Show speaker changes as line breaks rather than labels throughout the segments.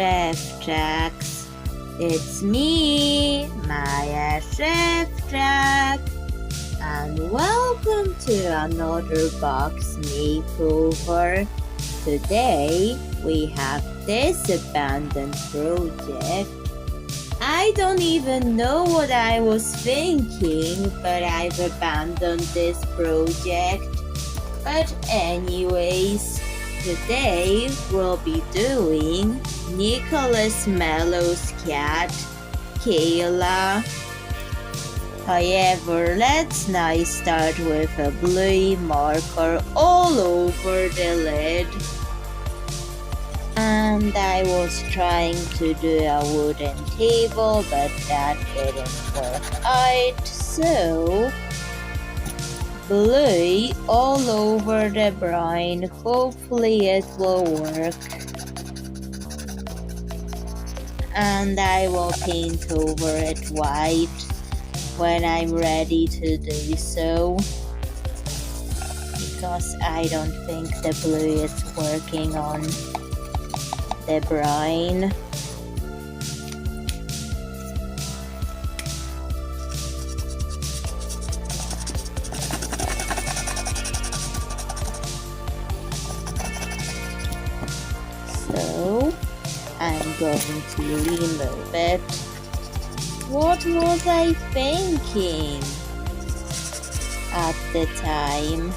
Szewczak. It's me, Maja Szewczak, and welcome to another box makeover. Today we have this abandoned project. I don't even know what I was thinking, but I've abandoned this project. But anyways, today we'll be doing Nicholas Mellow's cat, Kayla. However, let's now start with a blue marker all over the lid. And I was trying to do a wooden table, but that didn't work out, so blue all over the brown. Hopefully it will work. And I will paint over it white when I'm ready to do so, because I don't think the blue is working on the brown. So I'm going to remove it. What was I thinking at the time?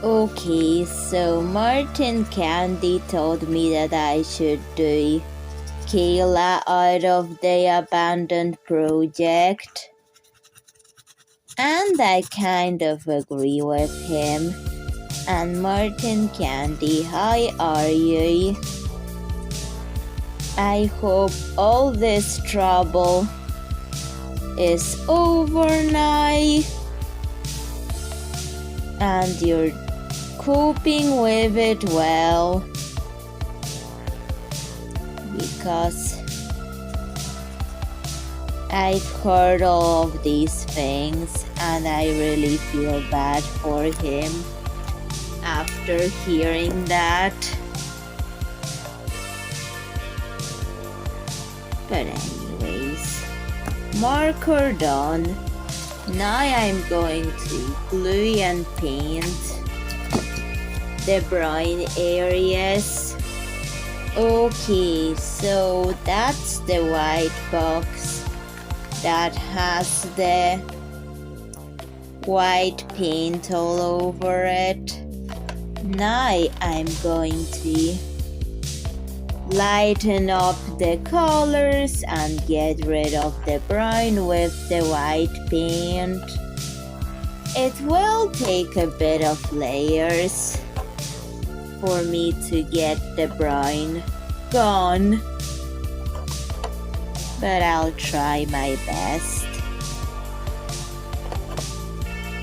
Okay, so Martin Candy told me that I should do Kayla out of the abandoned project, and I kind of agree with him. And Martin Candy, how are you? I hope all this trouble is over now and you're coping with it well, because I've heard all of these things and I really feel bad for him after hearing that. But anyways, marker done. Now I'm going to glue and paint the brown areas. Okay, so that's the white box that has the white paint all over it. Now I'm going to lighten up the colors and get rid of the brown with the white paint. It will take a bit of layers for me to get the brown gone, but I'll try my best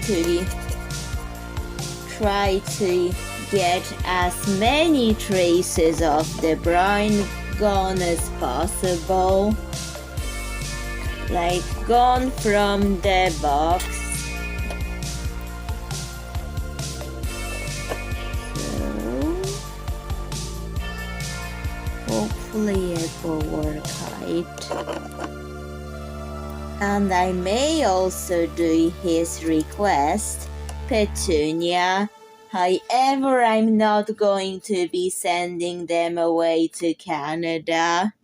to try to get as many traces of the brown gone as possible, like gone from the box. Hopefully it will work out. And I may also do his request, Petunia. However, I'm not going to be sending them away to Canada.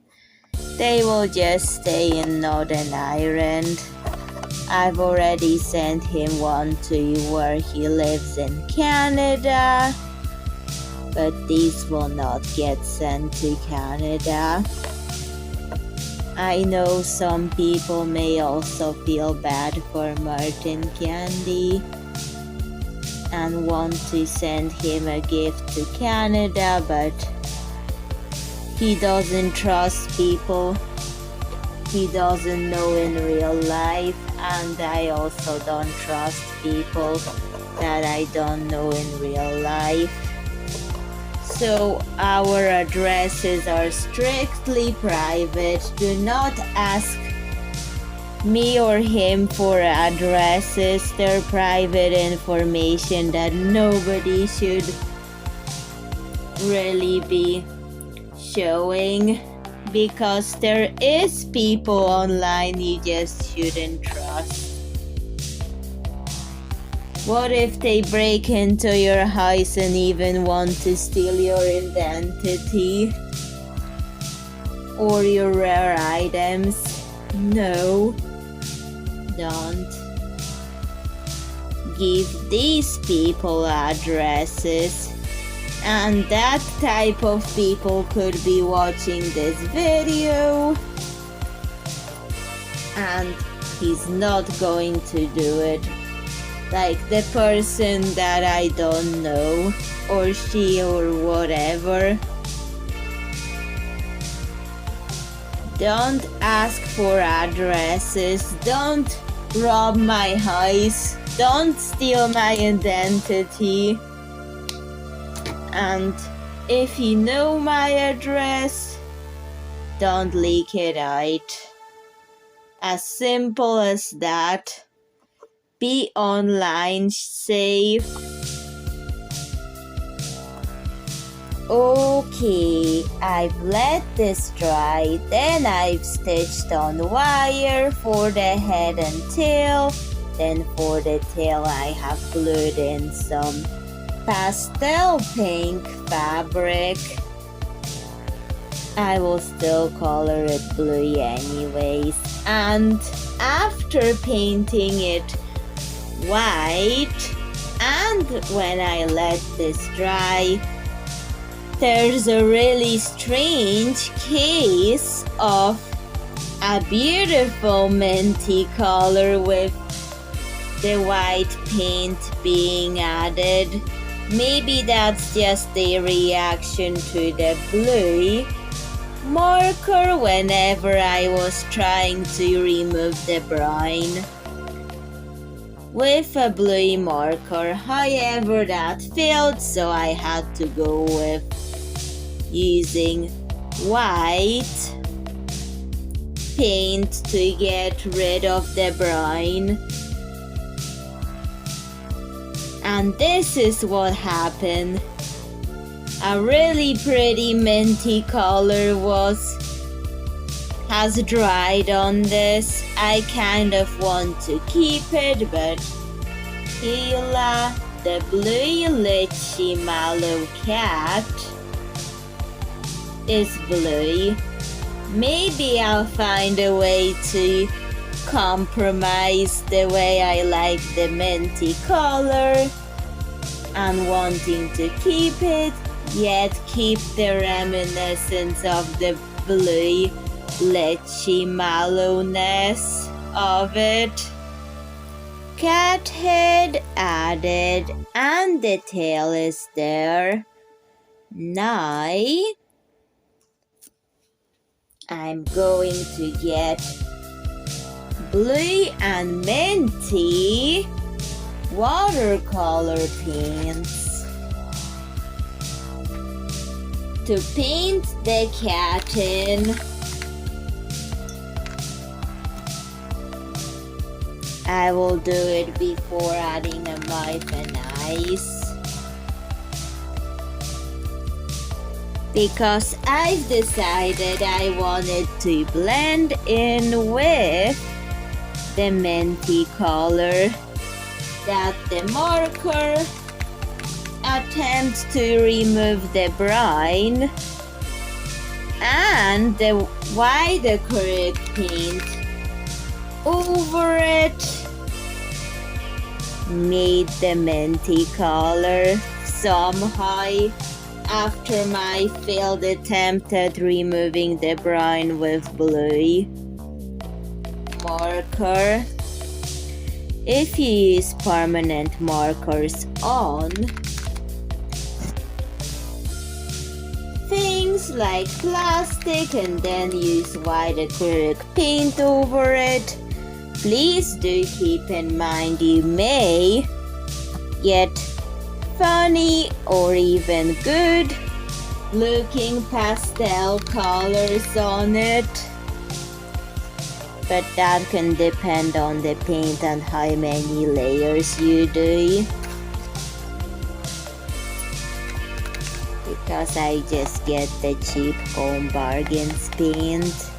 They will just stay in Northern Ireland. I've already sent him one to where he lives in Canada, but these will not get sent to Canada. I know some people may also feel bad for Martin Candy and want to send him a gift to Canada, but he doesn't trust people he doesn't know in real life, and I also don't trust people that I don't know in real life. So our addresses are strictly private. Do not ask me or him for addresses. They're private information that nobody should really be showing, because there is people online you just shouldn't trust. What if they break into your house and even want to steal your identity or your rare items? No, don't. Give these people addresses. And that type of people could be watching this video, and he's not going to do it. Like the person that I don't know, or she, or whatever. Don't ask for addresses. Don't rob my house. Don't steal my identity. And if you know my address, don't leak it out. As simple as that. Be online safe. Okay, I've let this dry. Then I've stitched on wire for the head and tail. Then for the tail I have glued in some pastel pink fabric. I will still color it blue anyways. And after painting it white, and when I let this dry, there's a really strange case of a beautiful minty color with the white paint being added. Maybe that's just the reaction to the blue marker whenever I was trying to remove the brown with a blue marker. However, that failed, so I had to go with using white paint to get rid of the brown. And this is what happened. A really pretty minty color has dried on this. I kind of want to keep it, but Kayla, the blue lychee mallow cat, is blue. Maybe I'll find a way to compromise the way I like the minty color and wanting to keep it, yet keep the reminiscence of the blue lychee mallowness of it. Cat head added, and the tail is there. Now I'm going to get blue and minty watercolor paints to paint the cat in. I will do it before adding a mouth and eyes, because I've decided I wanted to blend in with the minty color that the marker attempts to remove the brown, and the white acrylic paint over it made the minty color somehow. After my failed attempt at removing the brown with blue marker. If you use permanent markers on things like plastic and then use white acrylic paint over it, please do keep in mind you may get funny or even good looking pastel colors on it. but that can depend on the paint and how many layers you do. Because I just get the cheap Home Bargains paint.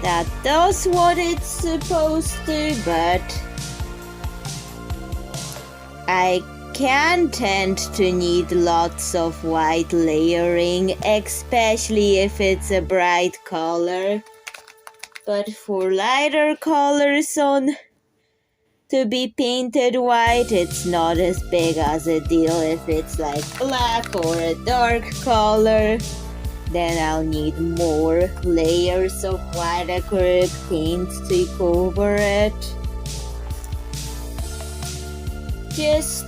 That does what it's supposed to, but I can tend to need lots of white layering, especially if it's a bright color. But for lighter colors to be painted white, it's not as big as a deal. If it's like black or a dark color, then I'll need more layers of white acrylic paint to cover it. Just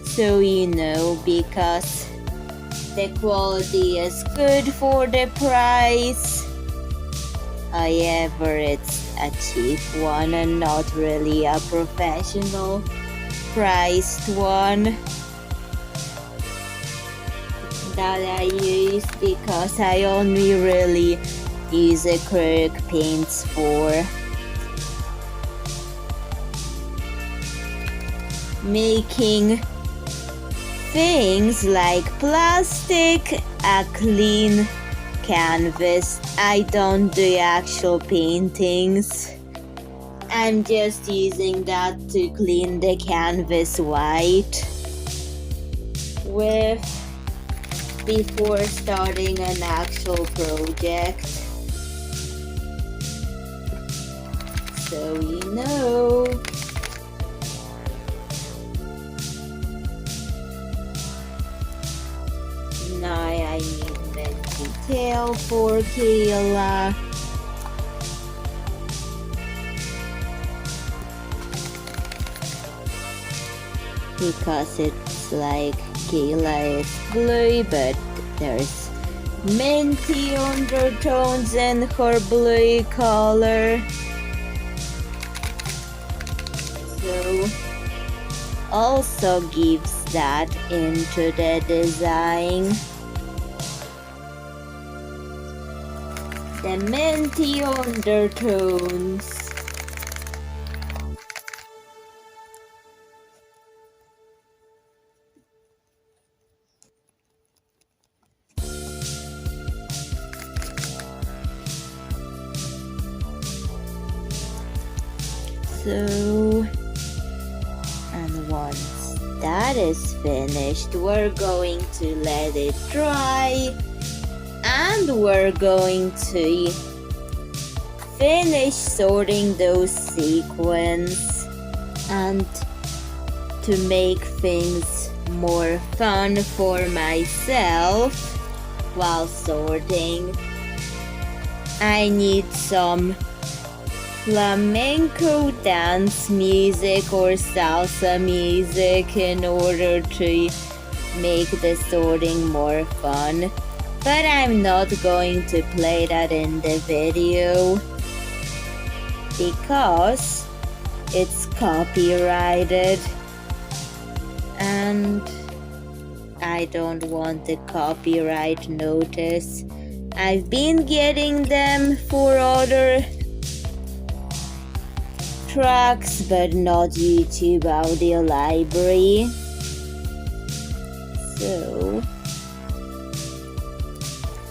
so you know, because the quality is good for the price. However, it's a cheap one and not really a professional priced one that I use, because I only really use acrylic paints for making things like plastic a clean canvas. I don't do actual paintings. I'm just using that to clean the canvas white with before starting an actual project. So you know. Now I need Mentee tail for Kayla. Because it's like Kayla is blue, but there's minty undertones in her blue color. So also gives that into the design. The minty undertones. So, and once that is finished, we're going to let it dry, and we're going to finish sorting those sequins. And to make things more fun for myself while sorting, I need some flamenco dance music or salsa music in order to make the sorting more fun. But I'm not going to play that in the video because it's copyrighted and I don't want the copyright notice. I've been getting them for other tracks, but not YouTube Audio Library. So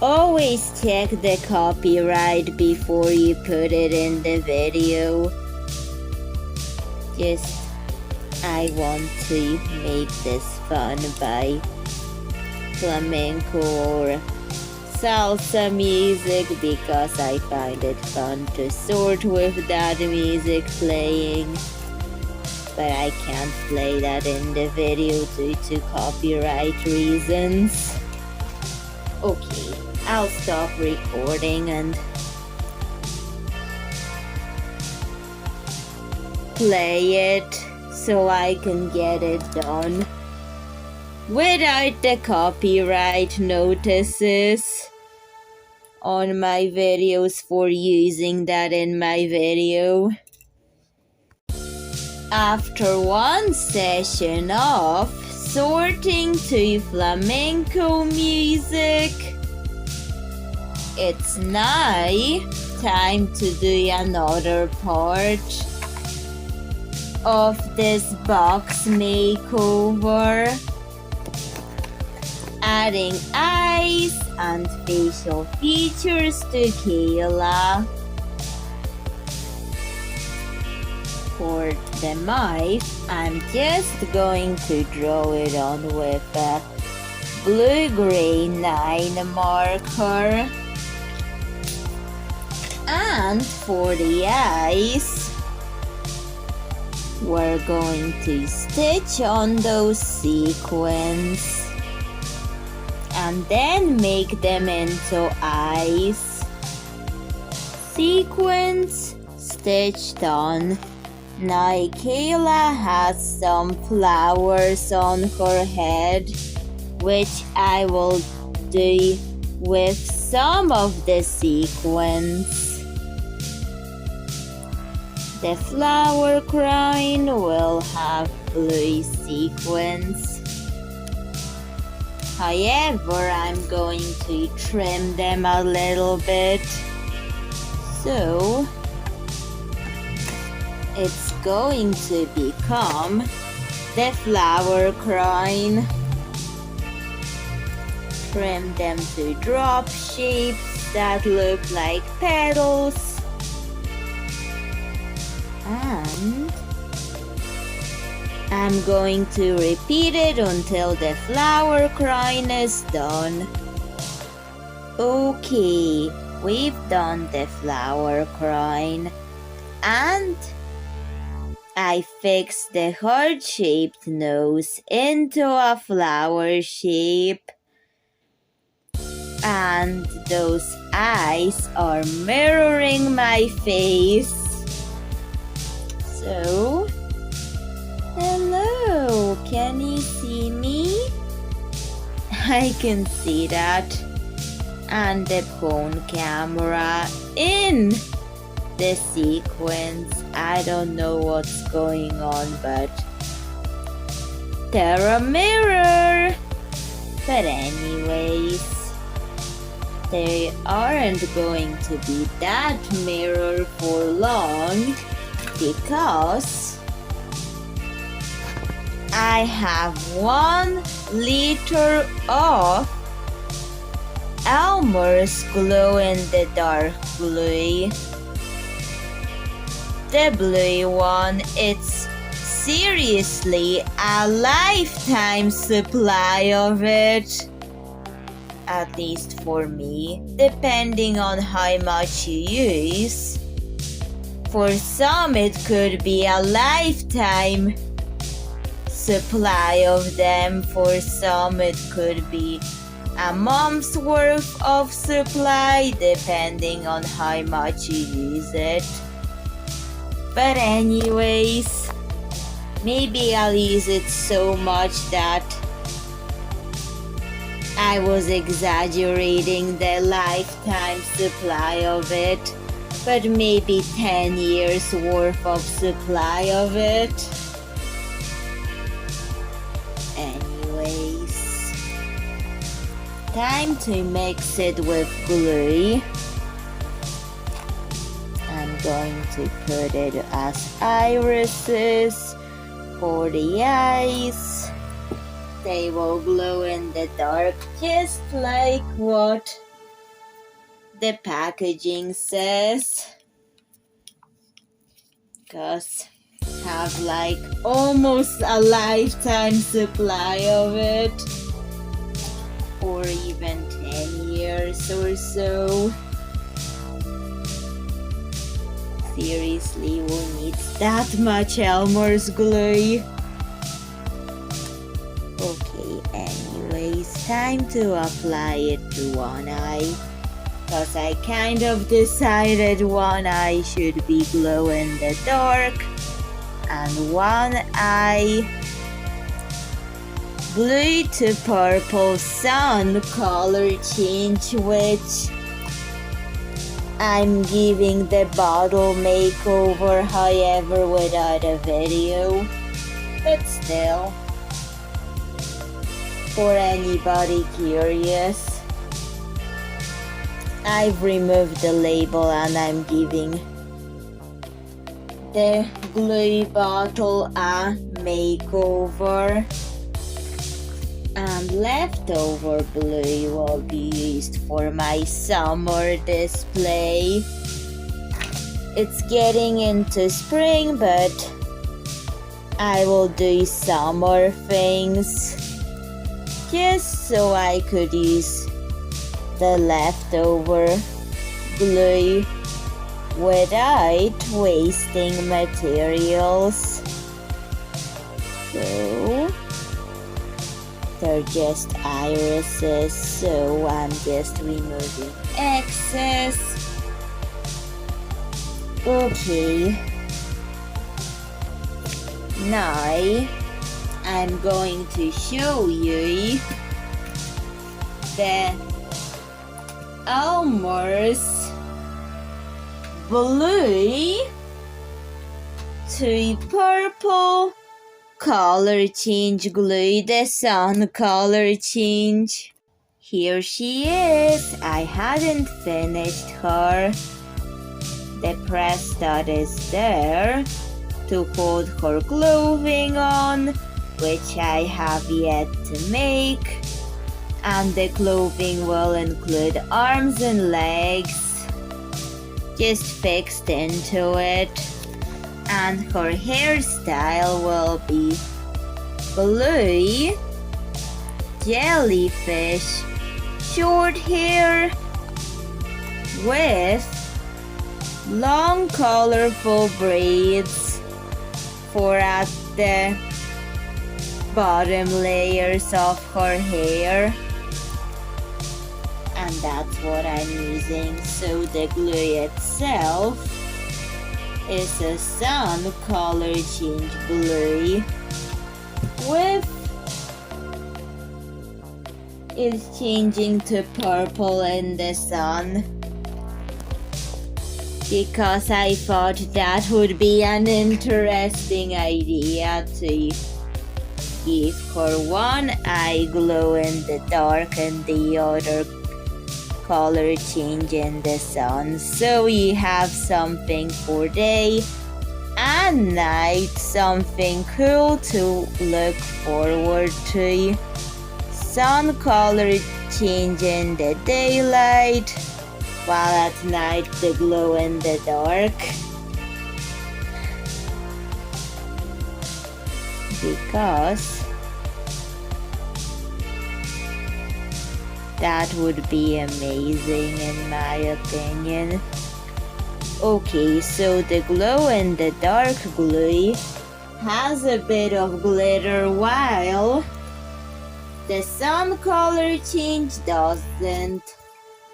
always check the copyright before you put it in the video. Just I want to make this fun by flamenco or salsa music because I find it fun to sort with that music playing, but I can't play that in the video due to copyright reasons. Okay, I'll stop recording and play it so I can get it done without the copyright notices on my videos for using that in my video. After one session of sorting to flamenco music, It's now time to do another part of this box makeover. Adding eyes and facial features to Kayla. For the mouth, I'm just going to draw it on with a blue-gray 9 marker. And for the eyes, we're going to stitch on those sequins and then make them into eyes. Sequins stitched on. Now Kayla has some flowers on her head, which I will do with some of the sequins. The flower crown will have blue sequins. However, I'm going to trim them a little bit. So it's going to become the flower crown. Trim them to drop shapes that look like petals. And I'm going to repeat it until the flower crown is done. Okay, we've done the flower crown. And I fixed the heart-shaped nose into a flower shape. And those eyes are mirroring my face. So, hello, can you see me? I can see that. And the phone camera in the sequence. I don't know what's going on, but they're a mirror. But anyways, they aren't going to be that mirror for long because I have 1 liter of Elmer's glow-in-the-dark glue. The blue one, it's seriously a lifetime supply of it. At least for me, depending on how much you use. For some it could be a lifetime supply of them. For some it could be a month's worth of supply, depending on how much you use it. But anyways, maybe I'll use it so much that I was exaggerating the lifetime supply of it. But maybe 10 years worth of supply of it. Anyways, time to mix it with glue. I'm going to put it as irises for the eyes. They will glow in the dark just like what the packaging says. Because have like almost a lifetime supply of it. Or even 10 years or so. Seriously, who needs that much Elmer's glue? Okay, anyways, time to apply it to one eye. Because I kind of decided one eye should be glow in the dark and one eye blue to purple sun color change, which I'm giving the bottle makeover, however, without a video. But still, for anybody curious. I've removed the label and I'm giving the glue bottle a makeover. And leftover glue will be used for my summer display. It's getting into spring, but I will do summer things just so I could use the leftover glue without wasting materials. So they're just irises, so I'm just removing excess. Okay, now I'm going to show you the Elmer's blue to purple color change glue, the sun color change. Here she is. I hadn't finished her. The press stud is there to hold her clothing on, which I have yet to make. And the clothing will include arms and legs, just fixed into it. And her hairstyle will be blue, jellyfish, short hair with long colorful braids for at the bottom layers of her hair. And that's what I'm using. So the glue itself is a sun color change glue with it's changing to purple in the sun because I thought that would be an interesting idea to give her one eye glow in the dark and the other color change in the sun. So you have something for day and night, something cool to look forward to. Sun color change in the daylight, while at night the glow in the dark. Because that would be amazing in my opinion. Okay, so the glow in the dark glue has a bit of glitter while the sun color change doesn't.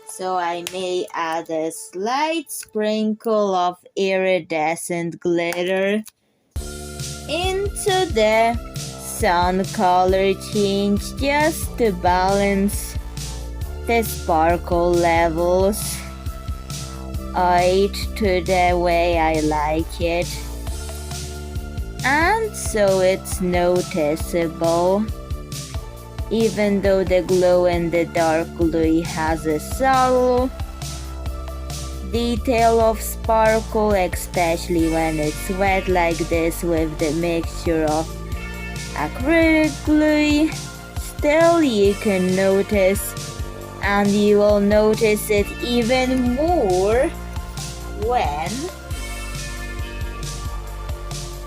So I may add a slight sprinkle of iridescent glitter into the sun color change just to balance the sparkle levels out to the way I like it, and so it's noticeable. Even though the glow in the dark glue has a subtle detail of sparkle, especially when it's wet like this with the mixture of acrylic glue, still you can notice, and you will notice it even more when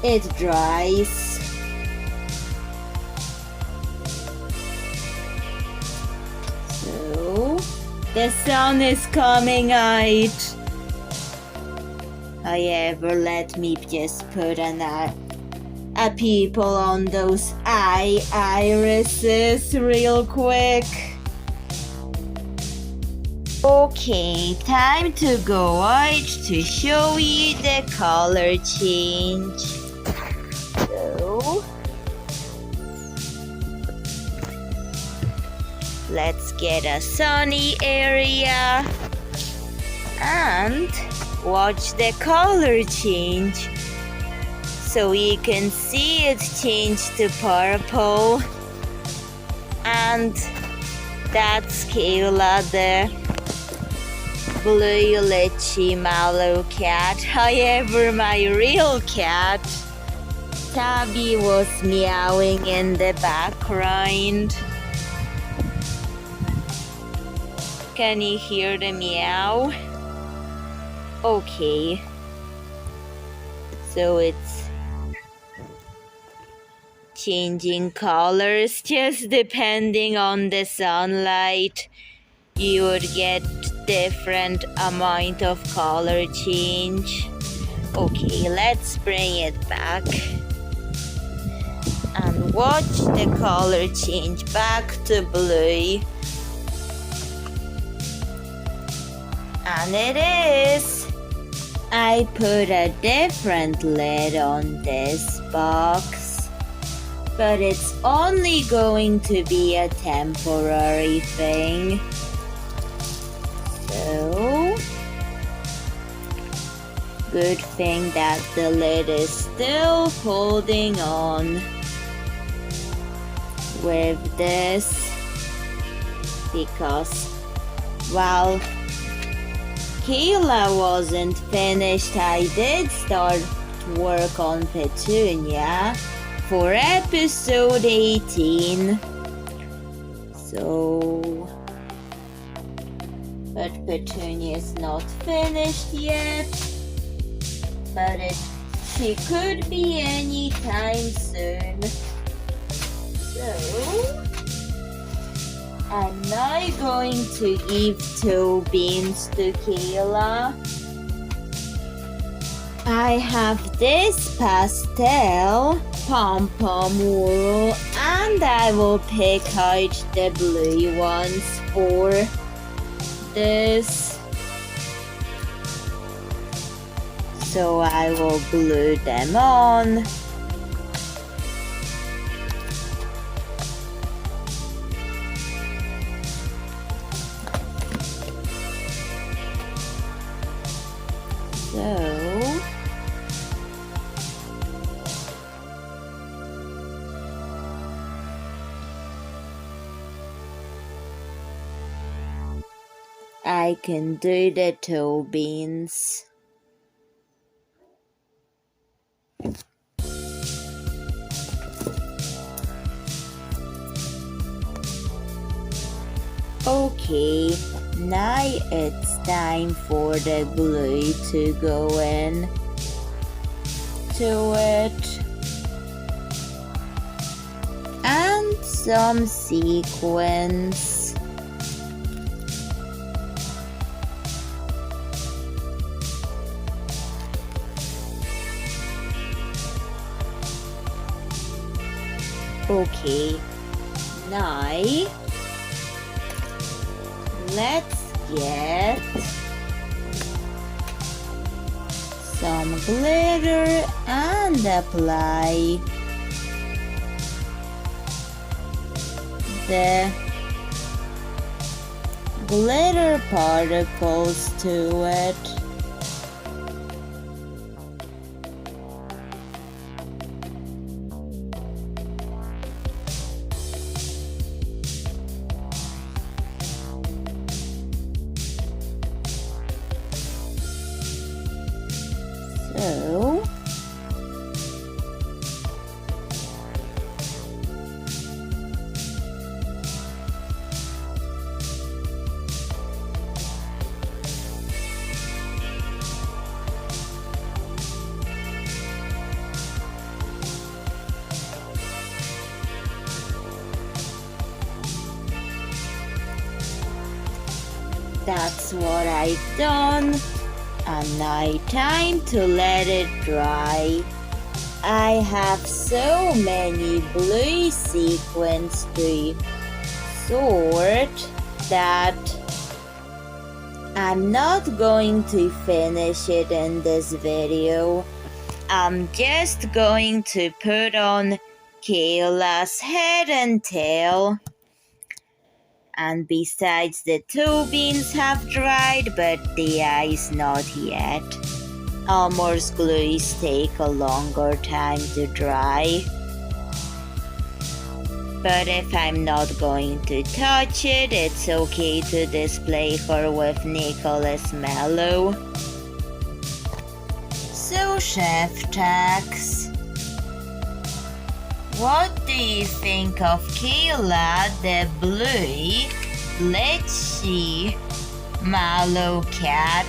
it dries. So the sun is coming out. However, let me just put a pupil on those irises real quick. Okay, time to go out to show you the color change. So let's get a sunny area and watch the color change so you can see it change to purple. And that's Kayla, the blue lychee mallow cat. However, my real cat, Tabby, was meowing in the background. Can you hear the meow? Okay. So it's changing colors just depending on the sunlight. You would get different amount of color change. Okay, let's bring it back and watch the color change back to blue. And it is. I put a different lid on this box, but it's only going to be a temporary thing. So, good thing that the lid is still holding on with this, because while Kayla wasn't finished, I did start work on Petunia for episode 18. So, but Petunia's not finished yet, but she could be anytime soon. So, I'm now going to give toe beans to Kayla. I have this pastel pom-pom wool, and I will pick out the blue ones for this. So I will glue them on. So I can do the toe beans. Okay, now it's time for the glue to go in to it, and some sequins. Okay, now let's get some glitter and apply the glitter particles to it. So that's what I've done, and now time to let it dry. I have so many blue sequins to sort that I'm not going to finish it in this video. I'm just going to put on Kayla's head and tail. And besides, the toe beans have dried, but the eyes not yet. Elmer's glues take a longer time to dry. But if I'm not going to touch it, it's okay to display her with Nicholas Mellow. So, Szewczaks, what do you think of Kayla the blue, glitchy, Mallow cat?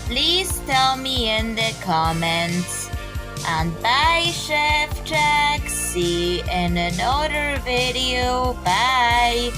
Please tell me in the comments. And bye, Szewczak. See you in another video. Bye.